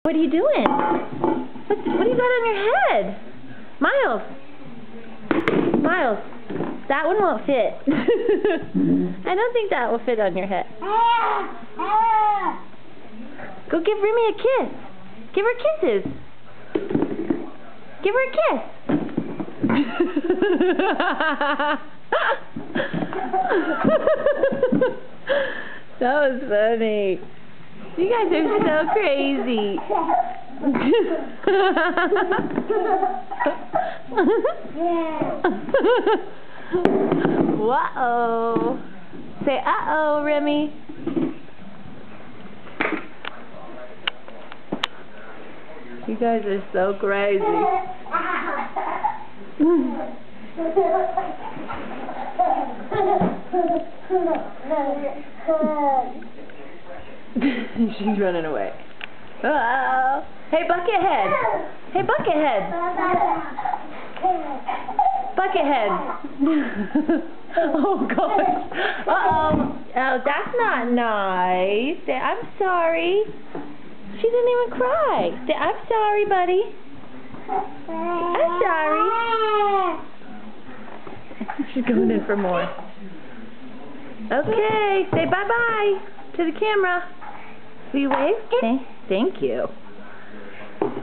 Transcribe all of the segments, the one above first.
What are you doing? What do you got on your head? Miles! Miles, that one won't fit. I don't think that will fit on your head. Go give Remy a kiss. Give her kisses. Give her a kiss. That was funny. You guys are so crazy. Whoa. Say uh-oh, Remy. You guys are so crazy. She's running away. Oh. Hey, Buckethead. Hey, Buckethead. Buckethead. Oh, gosh. Uh-oh. Oh, that's not nice. I'm sorry. She didn't even cry. I'm sorry, buddy. I'm sorry. She's going in for more. Okay, say bye-bye to the camera. Will you wave? Thank you.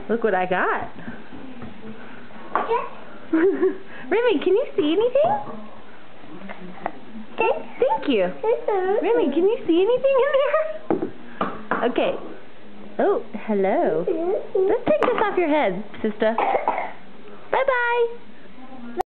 Look what I got. Remy, can you see anything? Thank you. Remy, can you see anything in there? Okay. Oh, hello. Let's take this off your head, sister. Bye-bye.